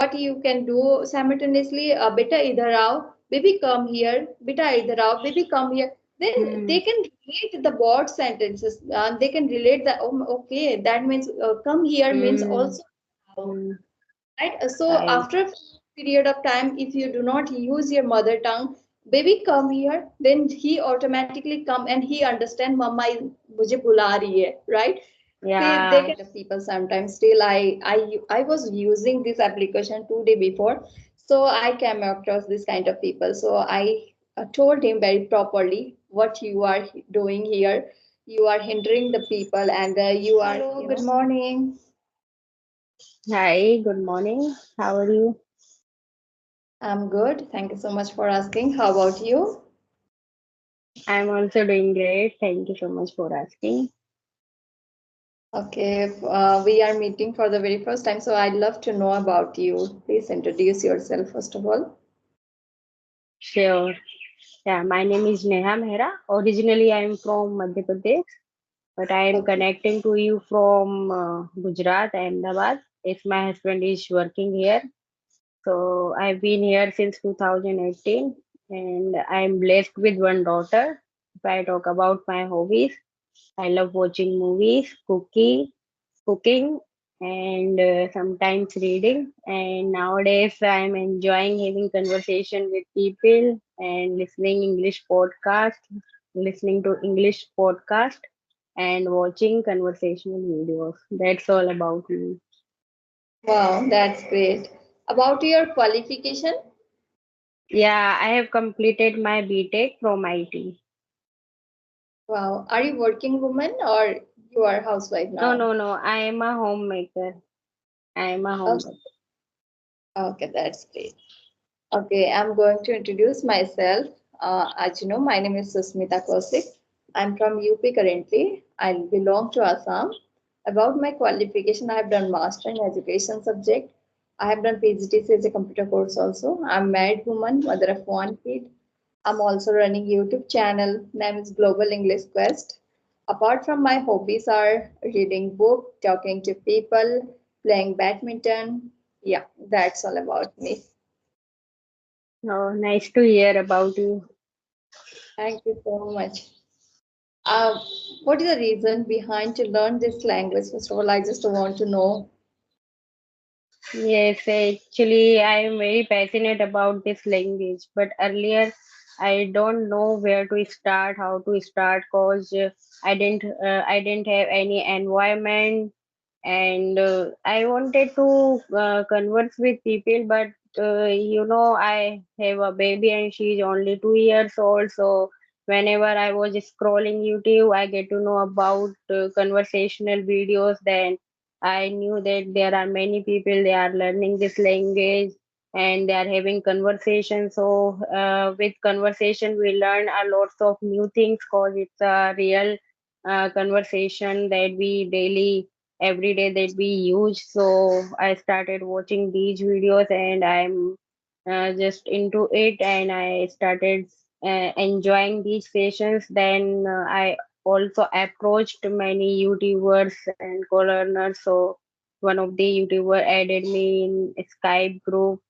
what you can do simultaneously, beta idhar aao, baby come here, beta idhar aao, baby come here. Then Hmm. they can relate the word sentences. They can relate that. Oh, okay, that means come here means Hmm. also. Hmm. Right? So Right. after a period of time, if you do not use your mother tongue, baby come here, then he automatically come and he understand mama mujhe bula rahi hai, right? They Yeah. can the people sometimes still I was using this application 2 day before, so I came across this kind of people. So I told him very properly what you are doing here. You are hindering the people and you are. Hello, good morning. Hi, good morning. How are you? I'm good. Thank you so much for asking. How about you? I'm also doing great. Thank you so much for asking. Okay, we are meeting for the very first time, so I'd love to know about you. Please introduce yourself first of all. Sure. Yeah, my name is Neha Mehra. Originally, I'm from Madhya Pradesh, but I am Okay. connecting to you from Gujarat, Ahmedabad. If my husband is working here, so I've been here since 2018, and I'm blessed with one daughter. If I talk about my hobbies, I love watching movies, cooking, and sometimes reading. And nowadays, I'm enjoying having conversation with people and listening to English podcast, and watching conversational videos. That's all about me. Wow, that's great. About your qualification? Yeah, I have completed my BTech from IT. Wow, are you working woman or you are housewife No, now? no, no. I am a homemaker. I am a Okay, homemaker. okay, that's great. Okay, I'm going to introduce myself. As you know, my name is Susmita Kaushik. I'm from UP currently. I belong to Assam. About my qualification, I have done master in education subject. I have done PGDC as a computer course also. I'm married woman, mother of one kid. I'm also running YouTube channel. Name is Global English Quest. Apart from my hobbies are reading book, talking to people, playing badminton. Yeah, that's all about me. Oh, nice to hear about you. Thank you so much. Uh, what is the reason behind to learn this language? First of all, I just want to know. Yes, actually, I am very passionate about this language, but earlier I don't know where to start, how to start, cause I didn't have any environment, and I wanted to converse with people, but I have a baby and she's only 2 years old, so whenever I was scrolling YouTube, I get to know about conversational videos. Then I knew that there are many people they are learning this language and they are having conversation. So with conversation, we learn a lots of new things because it's a real conversation that we daily every day that we use. So I started watching these videos and I'm just into it, and I started enjoying these sessions. Then I also approached many YouTubers and co-learners. So one of the YouTuber added me in a Skype group.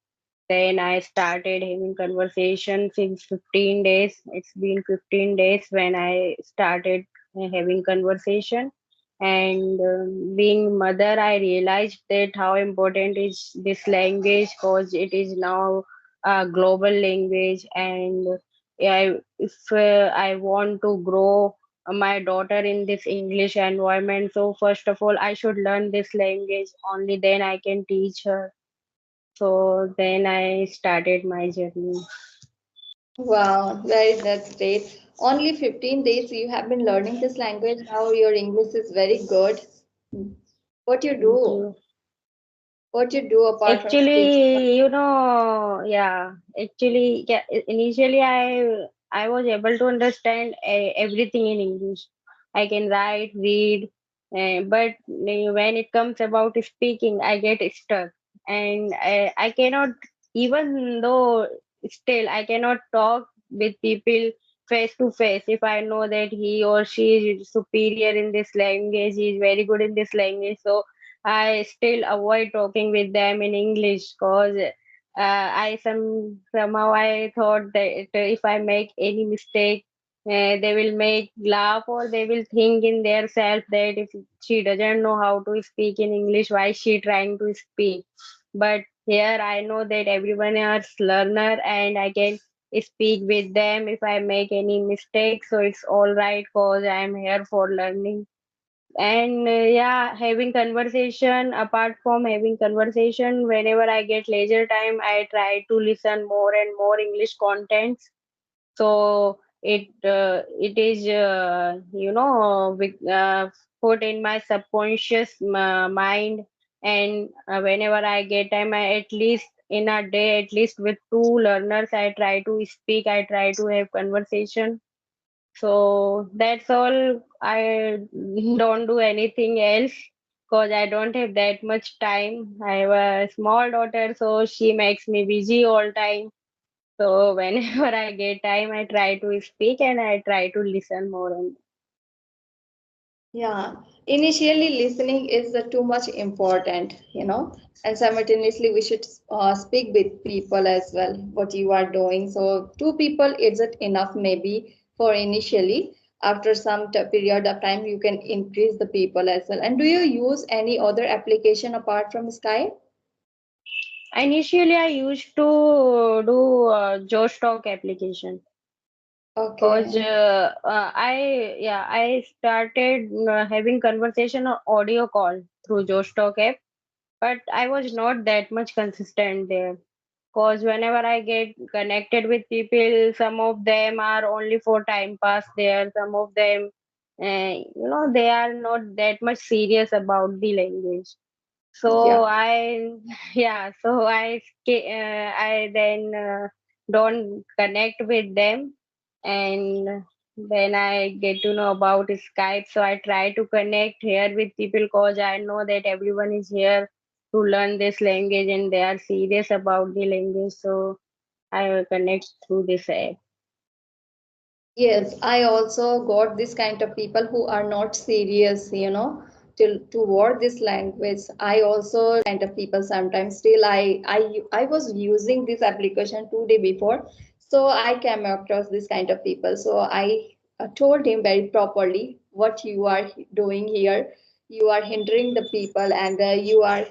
Then I started having conversation since 15 days. It's been 15 days when I started having conversation. And being mother, I realized that how important is this language because it is now a global language. And if I want to grow my daughter in this English environment, so first of all, I should learn this language. Only then I can teach her. So then I started my journey. Wow, that's great. Only 15 days you have been learning this language. Now your English is very good. What you Thank do? you. What you do apart from speaking? Initially I was able to understand everything in English. I can write, read, but when it comes about speaking, I get stuck, and I cannot, even though still I cannot talk with people face to face if I know that he or she is superior in this language, he is very good in this language. So I still avoid talking with them in English because I somehow I thought that if I make any mistake, they will make laugh or they will think in their self that if she doesn't know how to speak in English, why is she trying to speak? But here I know that everyone is learner and I can speak with them if I make any mistake. So it's all right because I'm here for learning. And yeah, having conversation, apart from having conversation, whenever I get leisure time, I try to listen more and more English contents. So it is put in my subconscious mind. And whenever I get time, I at least in a day, at least with two learners, I try to speak, I try to have conversation. So that's all. I don't do anything else because I don't have that much time. I have a small daughter, so she makes me busy all time. So whenever I get time, I try to speak and I try to listen more. And Yeah, initially listening is too much important, and simultaneously we should speak with people as well, what you are doing. So two people is it enough maybe for initially. After some period of time, you can increase the people as well. And do you use any other application apart from Skype? initially, I used to do Josh Talk application because Okay. I started having conversation on audio call through Josh Talk app, but I was not that much consistent there. Cause whenever I get connected with people, some of them are only for time pass there, some of them, they are not that much serious about the language. So Yeah. I then don't connect with them, and then I get to know about Skype. So I try to connect here with people because I know that everyone is here to learn this language and they are serious about the language. So I will connect through this app. Yes, I also got this kind of people who are not serious, toward this language. I also kind of people sometimes still I was using this application 2 day before, so I came across this kind of people. So I told him very properly what you are doing here. You are hindering the people, and you are,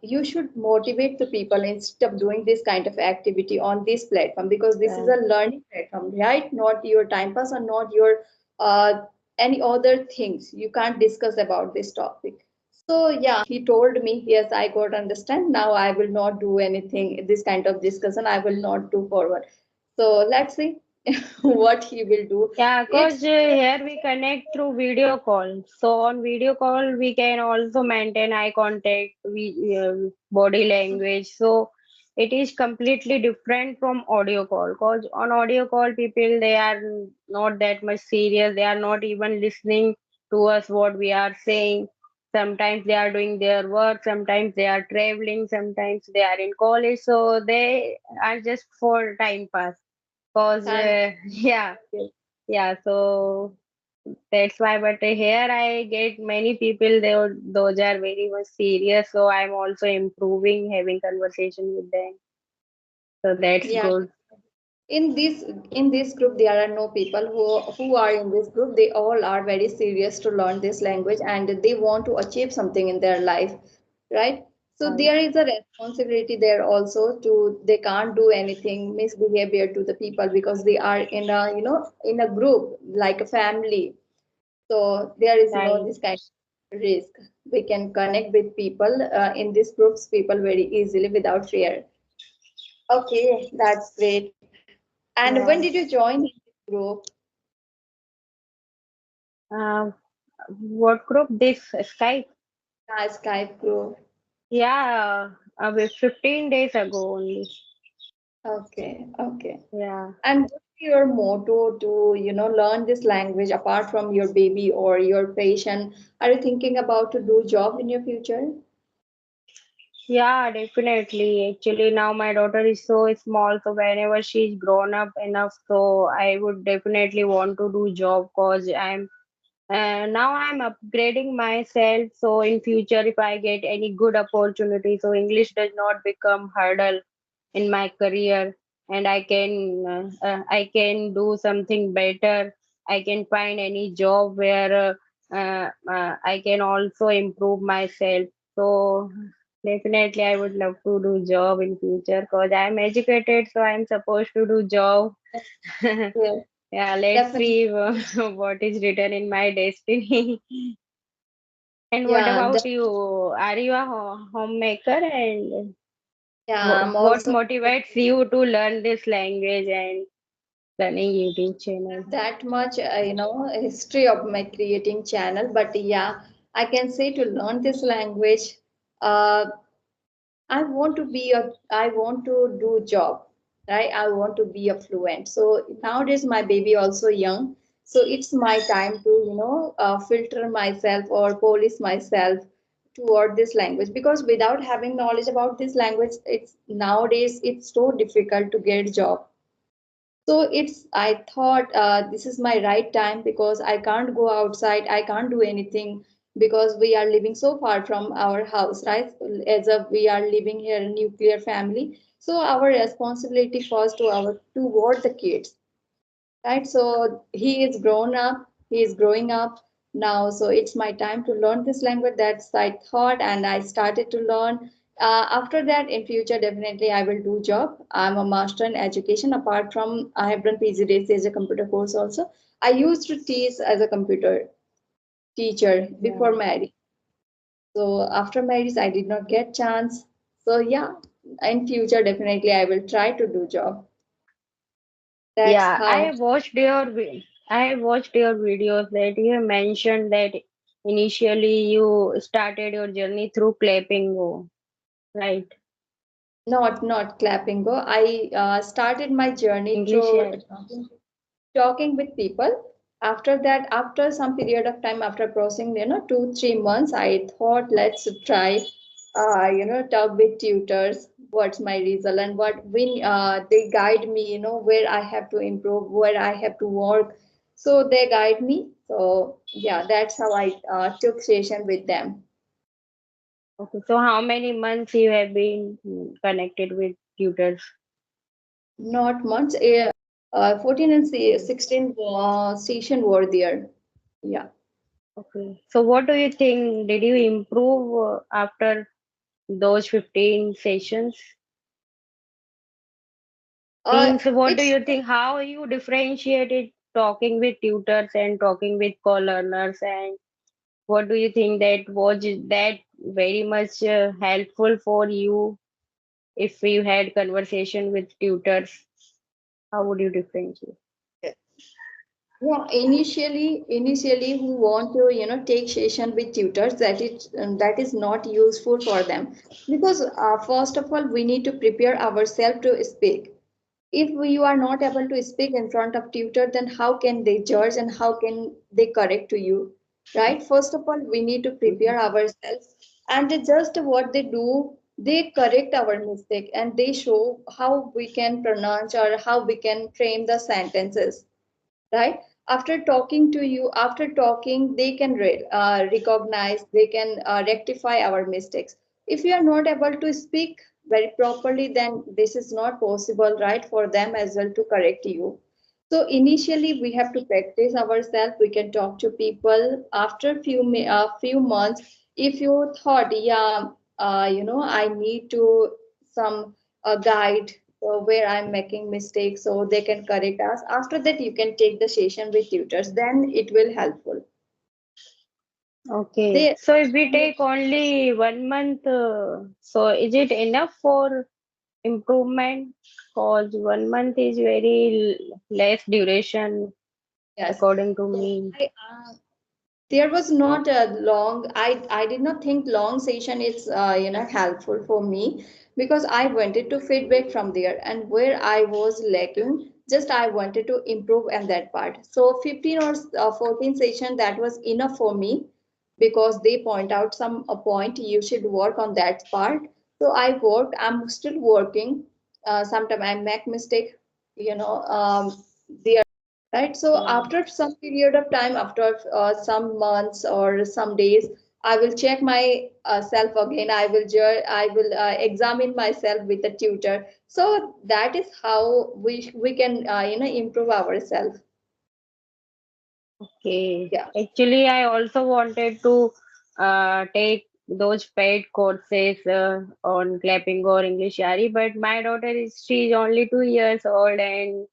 you should motivate the people instead of doing this kind of activity on this platform, because this is Yeah. a learning platform, right? Not your time pass or not your uh, any other things. You can't discuss about this topic. So yeah, he told me, yes, I got understand. Now I will not do anything, this kind of discussion. I will not do forward. So let's see what he will do. Yeah, because It's here we connect through video call. So on video call, we can also maintain eye contact, body language. So it is completely different from audio call. Because on audio call, people they are not that much serious. They are not even listening to us what we are saying. Sometimes they are doing their work. Sometimes they are traveling. Sometimes they are in college. So they are just for time pass. Cause time. yeah, so that's why. But here I get many people. Those are very much serious. So I'm also improving, having conversation with them. So that's Yeah. good. In this group there are no people who are in this group. They all are very serious to learn this language, and they want to achieve something in their life, right? So Right. there is a responsibility there also to, they can't do anything misbehavior to the people, because they are in a, in a group like a family. So there is no Right. this kind of risk. We can connect with people in these groups, people very easily without fear. Okay, that's great. And when did Yeah. you join this group? Uh, what group? This Skype? Yeah, Skype group. Yeah, 15 days ago only. Okay, okay. Yeah. And what's your motto to, learn this language apart from your baby or your patient? Are you thinking about to do job in your future? Yeah, definitely. Actually, now my daughter is so small, so whenever she's grown up enough, so I would definitely want to do job because I'm Now I'm upgrading myself, so in future if I get any good opportunity, so English does not become hurdle in my career, and I can do something better. I can find any job where I can also improve myself. So definitely I would love to do job in future because I'm educated, so I'm supposed to do job. Yeah, Yeah, let's definitely. see what is written in my destiny. And what Yeah, about you? Are you a homemaker? And yeah, I'm what also motivates you to learn this language and learning YouTube channel? that much, history of my creating channel, but yeah, I can say to learn this language, uh, I want to do job, right? I want to be a fluent. So nowadays my baby also young, so it's my time to, filter myself or polish myself toward this language because without having knowledge about this language, it's nowadays it's so difficult to get job. So I thought this is my right time because I can't go outside, I can't do anything because we are living so far from our house, right? As a we are living here in nuclear family, so our responsibility falls to our toward the kids, right? So he is grown up, he is growing up now, so it's my time to learn this language. That's I thought, and I started to learn. After that, in future, definitely I will do job. I'm a master in education. Apart from I have done PGDC as a computer course also. I used to teach as a computer teacher before Yeah. marriage. So after marriage, I did not get chance. So yeah, in future, definitely I will try to do job. That's Yeah, how. I watched your videos that you mentioned that initially you started your journey through clapping, right? Not clapping go. I started my journey English, through yeah. talking with people. After that, after some period of time, after crossing 2 3 months, I thought let's try talk with tutors. What's my result and what when they guide me, where I have to improve, where I have to work. So they guide me. So yeah, that's how I took session with them. Okay, so how many months you have been connected with tutors? Not months. 14 and 16 station were there. Yeah. Okay, so what do you think? Did you improve after those 15 sessions? Means what do It's you think? How you differentiated talking with tutors and talking with co-learners, and what do you think that was that very much helpful for you if you had conversation with tutors? How would you differentiate? yeah. Initially, who want to take session with tutors that is not useful for them because first of all we need to prepare ourselves to speak. If you are not able to speak in front of tutor, then how can they judge and how can they correct to you, right? First of all, we need to prepare ourselves, and just what they do, they correct our mistake and they show how we can pronounce or how we can frame the sentences, right? After talking to you, after talking, they can recognize, they can rectify our mistakes. If you are not able to speak very properly, then this is not possible, right, for them as well to correct you. So initially we have to practice ourselves. We can talk to people after few months. If you thought, yeah, I need to some guide where I'm making mistakes so they can correct us. After that, you can take the session with tutors. Then it will helpful. Okay, They so if we take only 1 month, so is it enough for improvement? Because 1 month is very less duration yes. according to So me. there was not a long. I did not think long session is helpful for me because I wanted to feedback from there and where I was lacking. Just I wanted to improve on that part. So 15 or 14 session that was enough for me because they point out some a point you should work on that part. So I worked. I'm still working. Sometimes I make mistake. You know, there. right? So Yeah. after some period of time, after some months or some days, I will check my self again. I will examine myself with a tutor. So that is how we can improve ourselves. Okay. Yeah. Actually, I also wanted to take those paid courses on clapping or English Yari, but my daughter is she's only 2 years old, and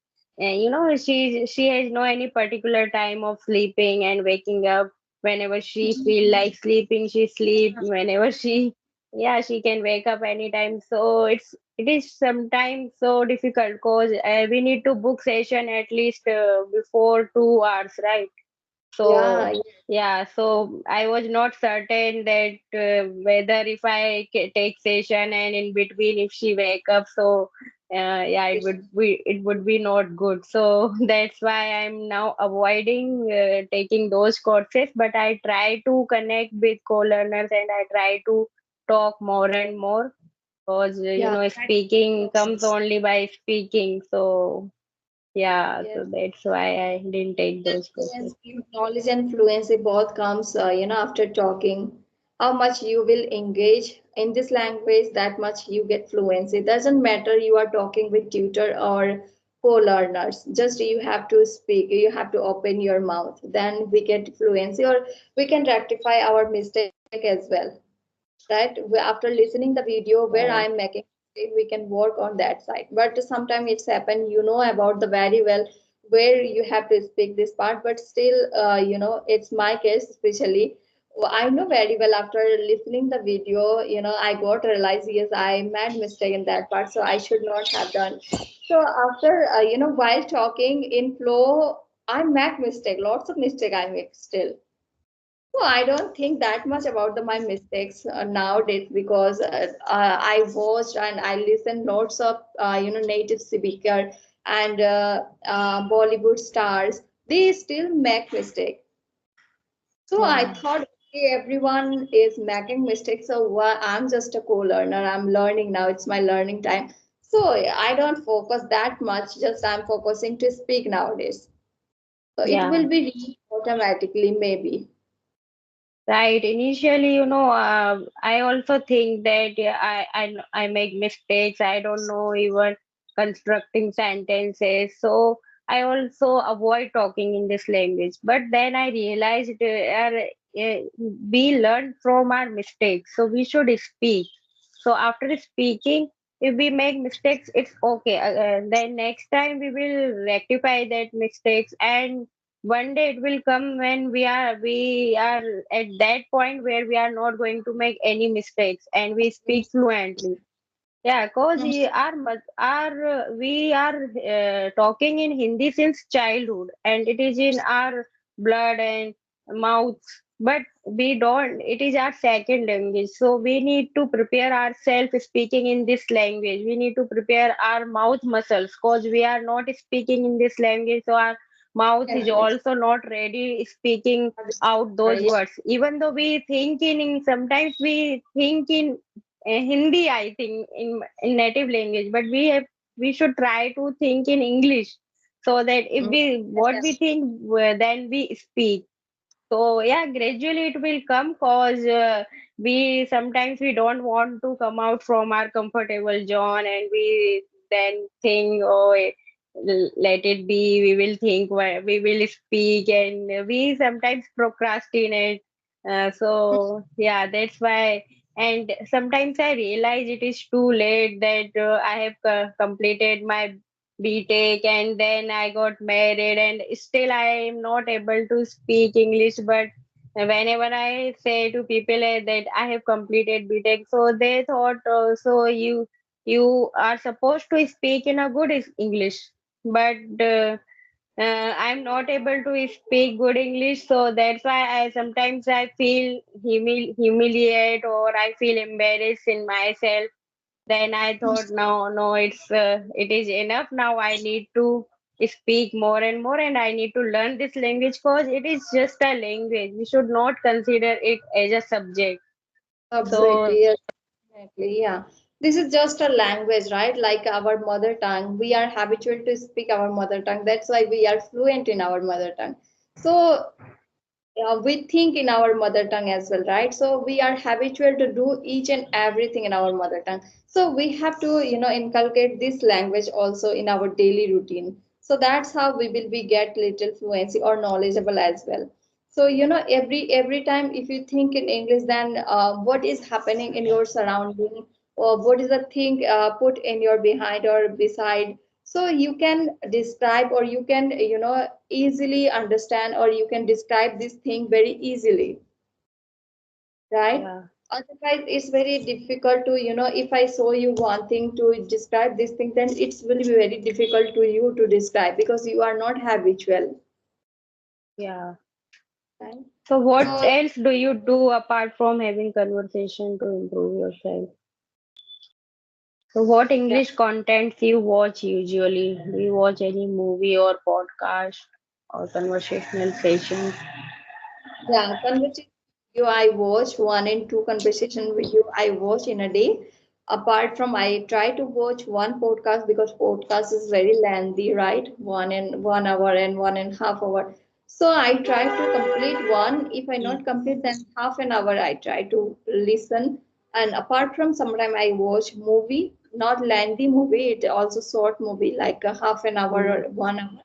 she has no any particular time of sleeping and waking up. Whenever she feel like sleeping, she sleep. Whenever she yeah, she can wake up anytime. So it is sometimes so difficult because we need to book session at least before 2 hours, right? Yeah. So yeah, so I was not certain that whether if I take session and in between if she wake up, so yeah, it would be not good. So that's why I'm now avoiding taking those courses. But I try to connect with co-learners and I try to talk more and more because Yeah. That's speaking comes process. only by speaking. So yeah, Yes. so that's why I didn't take And those courses. knowledge and fluency both comes, after talking. How much you will engage in this language, that much you get fluency. Doesn't matter you are talking with tutor or co-learners. Just you have to speak. You have to open your mouth. Then we get fluency, or we can rectify our mistake as well. Right? After listening the video where I am Right. making mistake, we can work on that side. But sometimes it's happened, about the very well where you have to speak this part, but still, it's my case especially. I know very well after listening the video, I got realize, yes, I made mistake in that part, so I should not have done. So after, while talking in flow, I make mistake, lots of mistake I make still. No, I don't think that much about my mistakes nowadays, because I watched and I listened lots of native speaker and Bollywood stars. They still make mistake. So I Yeah. thought, okay, everyone is making mistakes. So I'm just a co-learner. I'm learning now. It's my learning time. So I don't focus that much. Just I'm focusing to speak nowadays. So it Yeah. will be automatically maybe. Right. Initially, I also think that yeah, I make mistakes. I don't know even constructing sentences. So I also avoid talking in this language. But then I realized we learn from our mistakes. So we should speak. So after speaking, if we make mistakes, it's okay. Then next time we will rectify that mistakes, and one day it will come when we are at that point where we are not going to make any mistakes and we speak fluently. Yeah, cause we are talking in Hindi since childhood, and it is in our blood and mouth. But we don't. It is our second language, so we need to prepare ourselves speaking in this language. We need to prepare our mouth muscles, cause we are not speaking in this language, so our mouth Yes, is yes. also not ready speaking out those Yeah. words. Even though we think sometimes we think in Hindi, I think in native language, but we should try to think in English so that if Mm. we Yes, what we yes. think then we speak. So yeah, gradually it will come cause we sometimes we don't want to come out from our comfortable zone and we then think, oh, let it be. We will think, we will speak, and we sometimes procrastinate. So yeah, that's why. And sometimes I realize it is too late that I have completed my BTech and then I got married and still I am not able to speak English. But whenever I say to people that I have completed BTech, so they thought, so you are supposed to speak in a good English, but I'm not able to speak good English, so that's why I sometimes I feel humiliate or I feel embarrassed in myself. Then I thought, no, no, it is enough. Now I need to speak more and more, and I need to learn this language because it is just a language. We should not consider it as a subject. Subject, So yes, definitely, yeah. This is just a language, right? Like our mother tongue. We are habitual to speak our mother tongue. That's why we are fluent in our mother tongue. So we think in our mother tongue as well, right? So we are habitual to do each and everything in our mother tongue. So we have to, inculcate this language also in our daily routine. So that's how we will be get little fluency or knowledgeable as well. So every time if you think in English, then what is happening in your surrounding, or what is the thing put in your behind or beside, so you can describe, or you can easily understand, or you can describe this thing very easily, right? Yeah, Otherwise it's very difficult to, if I show you one thing to describe this thing, then it will be very difficult to you to describe because you are not habitual, yeah. right? So what So else do you do apart from having conversation to improve yourself? So what yeah. English contents you watch usually? Do you watch any movie or podcast or conversational sessions? Yeah, conversation video I watch, one and two conversation video I watch in a day. Apart from, I try to watch one podcast because podcast is very lengthy, right? 1 hour and 1.5 hour. So I try to complete one. If I not complete, then half an hour I try to listen. And apart from, sometime I watch movie, not lengthy movie, it also short movie like a half an hour Mm. or 1 hour.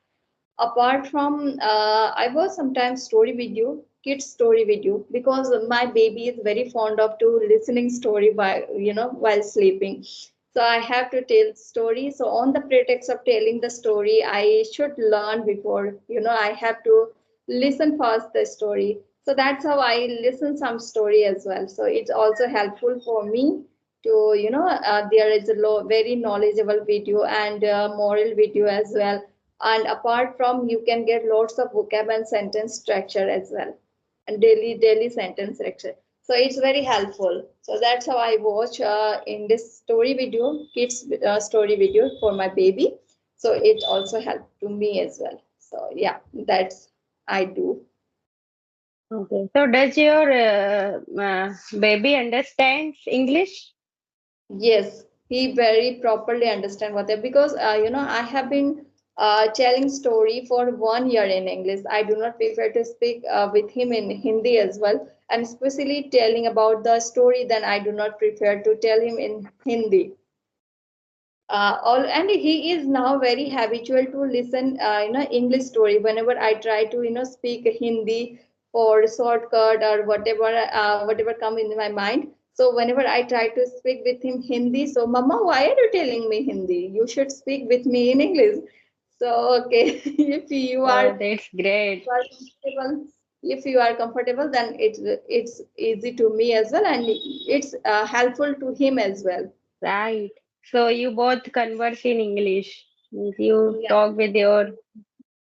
Apart from, I was sometimes story video, kids story video, because my baby is very fond of to listening story while sleeping. So I have to tell story. So on the pretext of telling the story, I should learn before, I have to listen first the story. So that's how I listen some story as well. So it's also helpful for me to, there is a very knowledgeable video and moral video as well. And apart from, you can get lots of vocab and sentence structure as well, and daily sentence structure. So it's very helpful. So that's how I watch in this story video, kids story video for my baby. So it also helped to me as well. So yeah, that's I do. Okay. So does your baby understands English? Yes, he very properly understand what they, because I have been telling story for 1 year in English. I do not prefer to speak with him in Hindi as well, and especially telling about the story. Then I do not prefer to tell him in Hindi. All, and he is now very habitual to listen English story whenever I try to speak Hindi for shortcut or whatever come in my mind. So whenever I try to speak with him Hindi, so mama, why are you telling me Hindi? You should speak with me in English. So okay, if you are Oh, that's great. comfortable, if you are comfortable, then it's easy to me as well, and it's helpful to him as well. Right. So you both converse in English. Means you Yeah. talk with your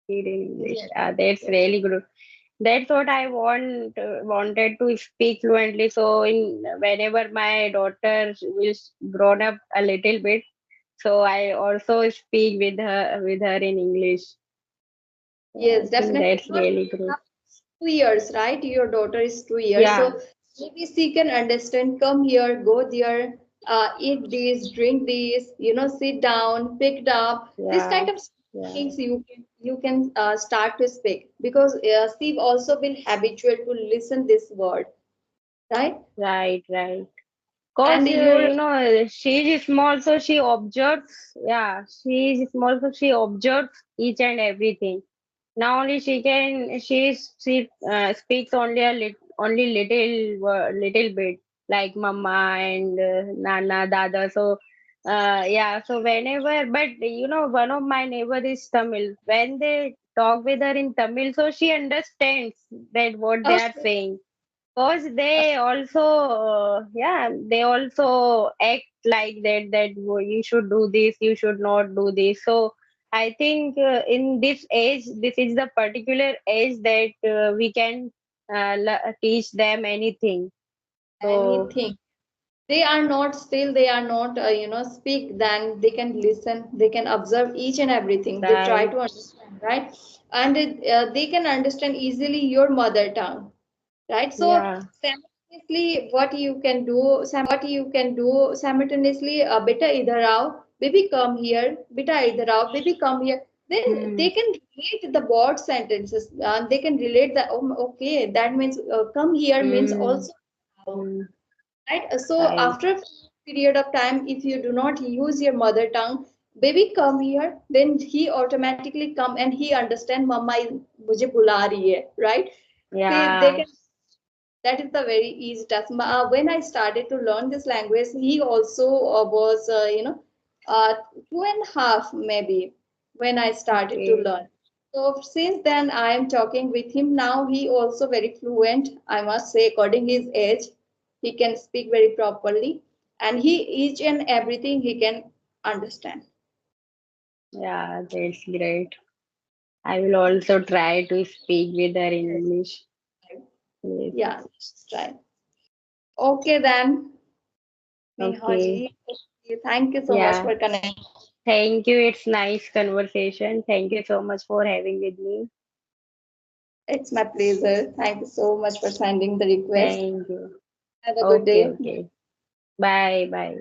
kid in English. Yes. Ah, that's Yes. really good. That's what I wanted to speak fluently. So in whenever my daughter will grown up a little bit, so I also speak with her in English. So I Yes, think definitely. that's really good. 2 years, right? Your daughter is 2 years. Yeah, So maybe she can understand, come here, go there, eat this, drink this, sit down, picked up. This kind yeah, of yeah. things you can start to speak, because she also will habitual to listen this word, right? Right, right. And Cause your she is small, so she observes. Yeah, she is small, so she observes each and everything. Now only she speaks only only little bit like mama and nana dada. So yeah, so whenever, but one of my neighbor is Tamil. When they talk with her in Tamil, so she understands that what they are okay, saying. Cause they also, they also act like that, you should do this, you should not do this. So I think in this age, this is the particular age that we can teach them anything. So anything. They are not speak, then they can listen, they can observe each and everything, they try right, to understand, right? And they can understand easily your mother tongue, right? So yeah, simultaneously, beta idhar aao, baby come here, beta idhar aao, baby come here. Then Hmm. they can relate the word sentences. They can relate that, oh, okay, that means come here means Hmm. also now, Hmm. right? So Right. after a period of time, if you do not use your mother tongue, baby come here, then he automatically come and he understand mama mujhe bula rahi hai, right? They Yeah. can, that is the very easy task. When I started to learn this language, he also was, 2.5 maybe when I started to Okay. learn. So since then, I am talking with him now. He also very fluent, I must say, according his age, he can speak very properly, and he each and everything he can understand. Yeah, that's great. I will also try to speak with her in Yes. English. Yes. Yeah, let's try. Okay then, Neha Okay. ji. Okay, thank you so much Yeah. for connecting. Thank you. It's nice conversation. Thank you so much for having with me. It's my pleasure. Thank you so much for sending the request. Thank you. Have a good Okay. day. Okay. Bye. Bye.